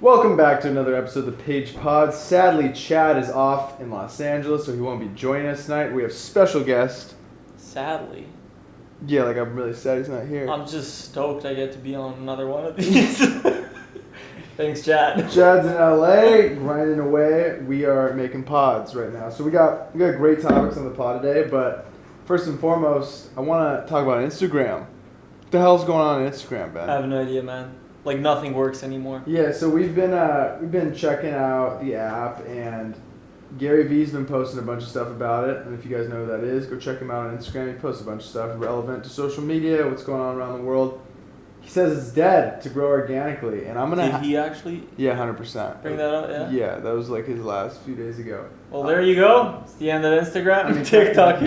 Welcome back to another episode of the Peige Pod. Sadly, Chad is off in Los Angeles, so he won't be joining us tonight. We have special guest. Sadly. Yeah, like I'm really sad he's not here. I'm just stoked I get to be on another one of these. Thanks, Chad. Chad's in LA, grinding away. We are making pods right now. So we got great topics on the pod today, but first and foremost, I want to talk about Instagram. What the hell's going on Instagram, Ben? I have no idea, man. Like nothing works anymore. Yeah, so we've been checking out the app, and Gary Vee's been posting a bunch of stuff about it. And if you guys know who that is, go check him out on Instagram. He posts a bunch of stuff relevant to social media, what's going on around the world. He says it's dead to grow organically, and I'm gonna. Did he actually? Yeah, 100%. Bring that up, yeah. Yeah, that was like his last few days ago. Well, there you go. It's the end of Instagram. I mean, TikTok.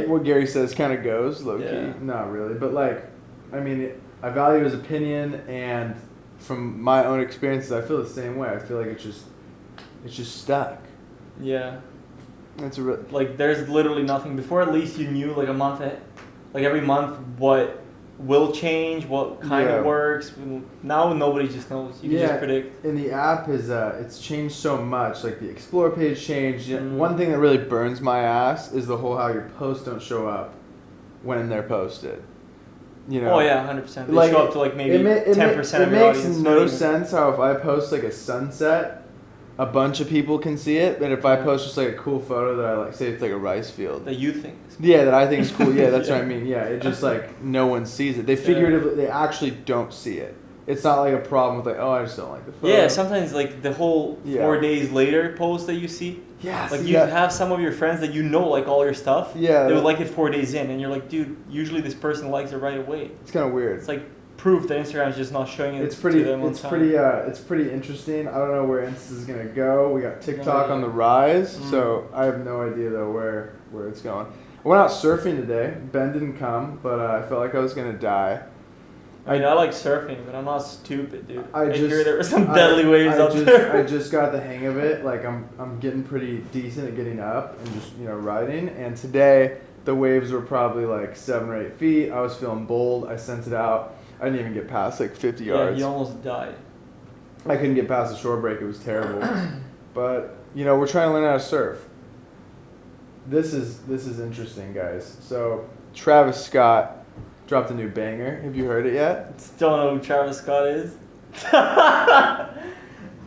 What Gary says kind of goes low key. Not really, but like, I mean, I value his opinion, and from my own experiences, I feel the same way. I feel like it's just stuck. Yeah. It's like there's literally nothing. Before, at least you knew like a month, like every month what will change, what kind of works. Now nobody just knows. You can just predict. And the app is it's changed so much. Like the Explore page changed. One thing that really burns my ass is the whole how your posts don't show up when they're posted. You know? Oh yeah, 100%. They show up to like maybe 10% of your audience. It makes no sense how if I post like a sunset, a bunch of people can see it, but if I post just like a cool photo that I like, say it's like a rice field. That you think is cool. Yeah, that I think is cool. Yeah, that's what I mean. Yeah, it just like no one sees it. They they actually don't see it. It's not like a problem with like, oh, I just don't like the photo. Yeah, sometimes like the whole 4 days later post that you see. Yeah. Like you have some of your friends that you know like all your stuff. Yeah. They would like it 4 days in, and you're like, dude, usually this person likes it right away. It's kind of weird. It's like proof that Instagram is just not showing it. It's pretty interesting. I don't know where Insta is gonna go. We got TikTok on the rise, so I have no idea though where it's going. I went out surfing today. Ben didn't come, but I felt like I was gonna die. I mean, I like surfing, but I'm not stupid, dude. I hear there were some deadly waves out there. I just got the hang of it. Like I'm getting pretty decent at getting up and just riding. And today the waves were probably like 7 or 8 feet. I was feeling bold. I sent it out. I didn't even get past like 50 yards. Yeah, you almost died. I couldn't get past the shore break. It was terrible. But we're trying to learn how to surf. This is interesting, guys. So Travis Scott dropped a new banger. Have you heard it yet? Still don't know who Travis Scott is.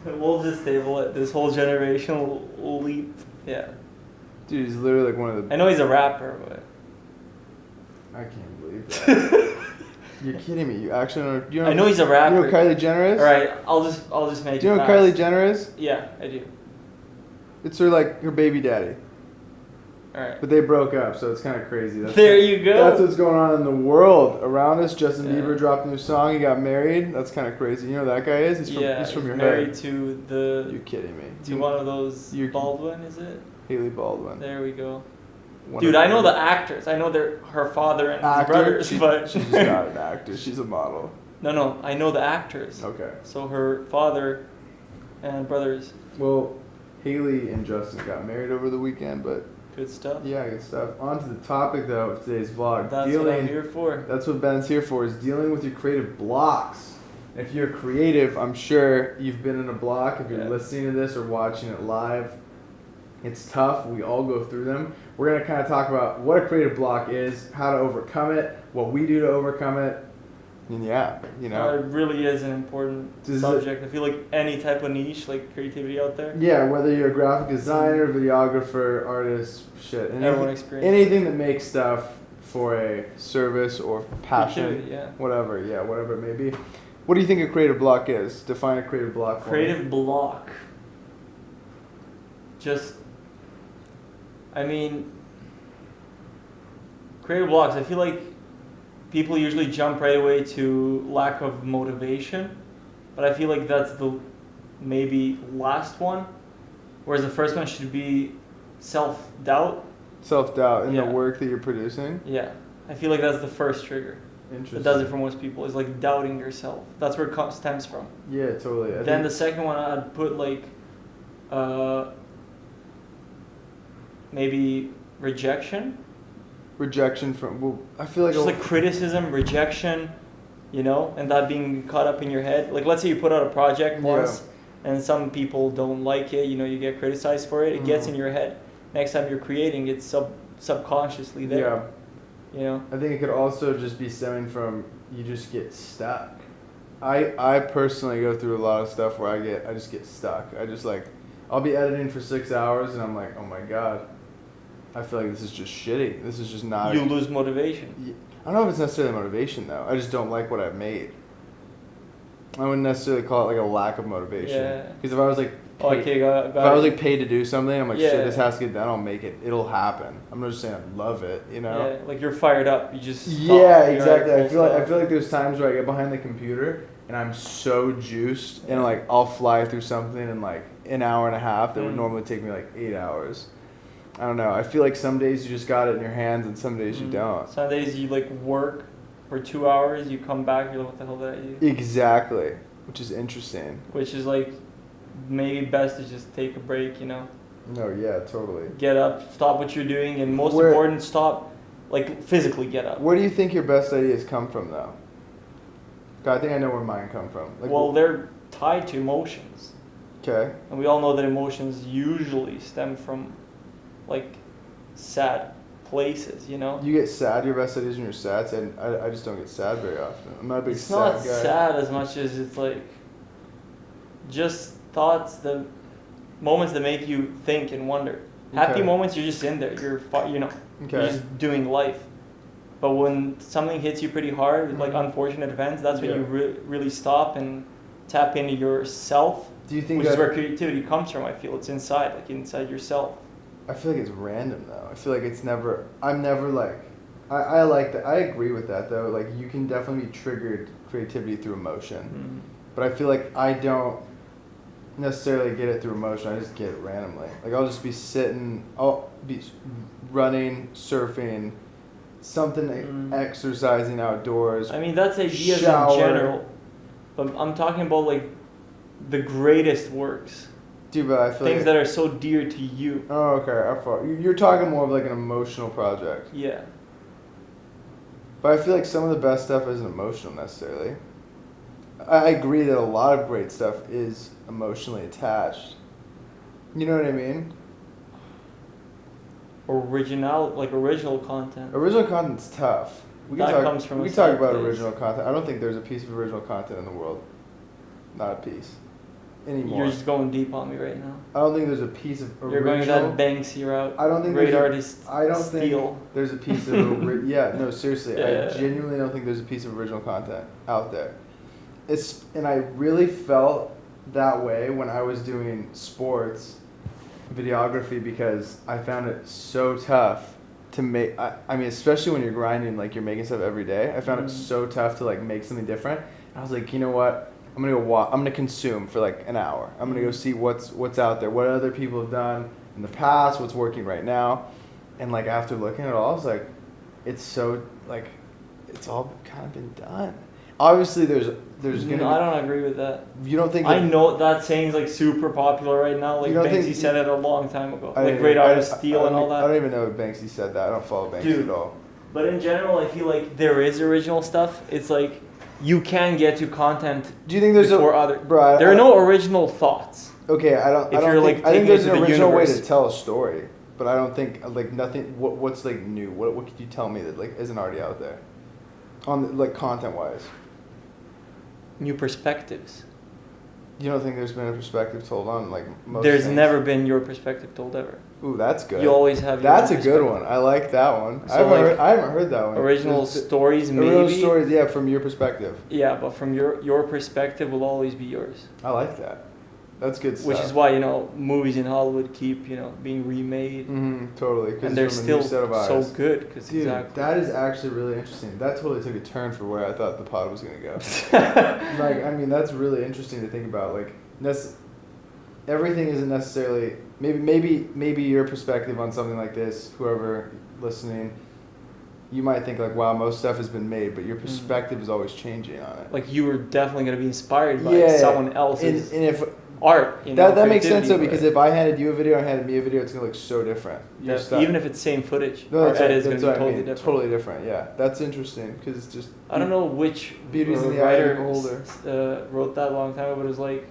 We'll just table it. This whole generation will leap. Yeah. Dude, he's literally like one of the... I know he's a rapper, but... I can't believe that. You're kidding me. You actually don't know... I know he's a rapper. You know who Kylie Jenner is? Alright, I'll just make it Do you know who Kylie Jenner is? Yeah, I do. It's her baby daddy. Alright. But they broke up, so it's kind of crazy. There you go. That's what's going on in the world around us. Justin Bieber dropped a new song. He got married. That's kind of crazy. You know who that guy is? He's from your married hood. to the... You're kidding me. To one of those... Baldwin, is it? Haley Baldwin. There we go. Dude, I know the actors. I know they're her father and his brothers, but... She's not an actor. She's a model. No, I know the actors. Okay. So her father and brothers. Well, Haley and Justin got married over the weekend, but... Good stuff. Yeah, good stuff. On to the topic, though, of today's vlog. That's what I'm here for. That's what Ben's here for, is dealing with your creative blocks. If you're creative, I'm sure you've been in a block. If you're listening to this or watching it live, it's tough. We all go through them. We're going to kind of talk about what a creative block is, how to overcome it, what we do to overcome it. And it really is an important subject. I feel like any type of niche, like creativity out there. Yeah, whether you're a graphic designer, videographer, artist, everyone experiences anything that makes stuff for a service or passion, whatever it may be. What do you think a creative block is? Define a creative block for me. Creative block. Creative blocks, I feel like people usually jump right away to lack of motivation, but I feel like that's the maybe last one, whereas the first one should be self-doubt. Self-doubt in the work that you're producing? Yeah. I feel like that's the first trigger. Interesting. That does it for most people, is like doubting yourself. That's where it stems from. Yeah, totally. Then the second one, I'd put like maybe rejection. Rejection from, I feel like... Just like criticism, rejection, and that being caught up in your head. Like, let's say you put out a project once, and some people don't like it. You know, you get criticized for it. It gets in your head. Next time you're creating, it's subconsciously there. Yeah. You know. I think it could also just be stemming from you just get stuck. I personally go through a lot of stuff where I just get stuck. I just like, I'll be editing for 6 hours and I'm like, oh my god, I feel like this is just shitty. This is just not. You lose motivation. I don't know if it's necessarily motivation though. I just don't like what I've made. I wouldn't necessarily call it like a lack of motivation. Yeah. Because if I was like, if I was like paid to do something, I'm like, Yeah. shit, this has to get done. I'll make it. It'll happen. I'm not just saying I love it, you know. Yeah, like you're fired up. You just stop. Yeah, You're exactly. like, I feel like there's times where I get behind the computer and I'm so juiced, and like I'll fly through something in like an hour and a half that would normally take me like 8 hours. I don't know. I feel like some days you just got it in your hands, and some days you don't. Some days you like work for 2 hours. You come back. You're like, what the hell did I do? Exactly, which is interesting. Which is like maybe best to just take a break. You know. No, yeah, totally. Get up, stop what you're doing, and most important, stop, like physically get up. Where do you think your best ideas come from, though? I think I know where mine come from. Like, well, they're tied to emotions. Okay. And we all know that emotions usually stem from, like, sad places, you know? You get sad, your best ideas when you're sad, and I just don't get sad very often. I'm not a big sad guy. It's not sad as much as it's, like, just thoughts, moments that make you think and wonder. Happy moments, you're just in there. You're just doing life. But when something hits you pretty hard, like unfortunate events, that's when you really stop and tap into yourself. Do you think which is where creativity comes from? I feel it's inside, like inside yourself. I feel like it's random though. I feel like it's never. I'm never like. I like that. I agree with that though. Like you can definitely be triggered creativity through emotion, but I feel like I don't necessarily get it through emotion. I just get it randomly. Like I'll just be sitting. I'll be running, surfing. Something exercising outdoors. I mean, that's ideas shower. in general. But I'm talking about like the greatest works. Dude, but I feel things like that are so dear to you. Oh, okay. I follow. You're talking more of like an emotional project. Yeah. But I feel like some of the best stuff isn't emotional necessarily. I agree that a lot of great stuff is emotionally attached. You know what I mean? Original content. Original content's tough. We can talk about original content. I don't think there's a piece of original content in the world. Not a piece. Anymore. You're just going deep on me right now. I don't think there's a piece of original. You're going that Banksy route. I don't think great artist. I don't think there's a piece of yeah. No, seriously. Yeah. I genuinely don't think there's a piece of original content out there. And I really felt that way when I was doing sports videography because I found it so tough to make. I mean, especially when you're grinding, like you're making stuff every day. I found it so tough to like make something different. And I was like, you know what? I'm gonna go I'm gonna consume for like an hour. I'm gonna go see what's out there, what other people have done in the past, what's working right now, and like after looking at it all, I was like, it's so like, it's all kind of been done. Obviously, there's gonna. No, I don't agree with that. You don't think? I know that saying's like super popular right now. Like Banksy said it a long time ago. Like great artists steal and all that. I don't even know if Banksy said that. I don't follow Banksy at all. But in general, I feel like there is original stuff. It's like you can get to content. Do you think there's there are no original thoughts? Okay, I think there's an original way to tell a story, but I don't think like nothing. What's like new? What could you tell me that like isn't already out there, on like content wise? New perspectives. You don't think there's been a perspective told on like most There's things? Never been your perspective told ever. Ooh, that's good. You always have your That's a good one. I like that one. So I haven't heard that one. Original stories, maybe. Original stories, yeah, from your perspective. Yeah, but from your perspective will always be yours. I like that. That's good stuff. Which is why, movies in Hollywood keep, being remade. Mm-hmm, totally. And they're still so good. Dude, that is actually really interesting. That totally took a turn for where I thought the pod was going to go. That's really interesting to think about. Like, everything isn't necessarily... Maybe your perspective on something like this, whoever listening, you might think like, wow, most stuff has been made, but your perspective is always changing on it. Like, you were definitely going to be inspired by someone else's... And if... art, that makes sense though, because if I handed you a video and handed me a video, it's gonna look so different. Even if it's same footage, our edit is gonna be totally different. Totally different, yeah. That's interesting because it's just. I don't know which beauty's in the eye of the writer wrote that a long time ago, but it was like,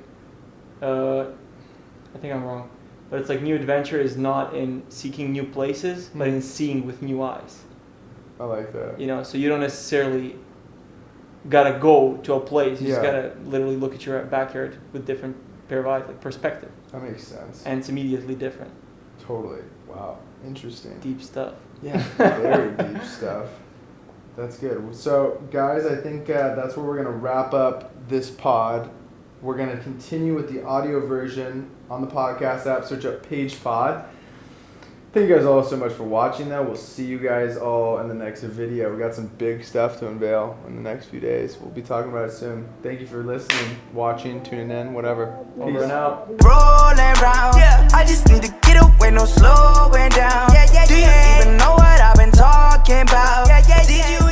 I think I'm wrong, but it's like new adventure is not in seeking new places, but in seeing with new eyes. I like that. You know, so you don't necessarily gotta go to a place. You just Yeah. gotta literally look at your backyard with different pair of eyes, like perspective, That makes sense. and it's immediately different. Totally. Wow. Interesting. Deep stuff. Yeah, very deep stuff. That's good. So, guys, I think that's where we're going to wrap up this pod. We're going to continue with the audio version on the podcast app. Search up Peige Pod. Thank you guys all so much for watching, though. We'll see you guys all in the next video. We got some big stuff to unveil in the next few days. We'll be talking about it soon. Thank you for listening, watching, tuning in, whatever. Over Peace. and out. Rolling round, yeah. I just need to get away, no slowing down. Do you even know what I've been talking about? Did you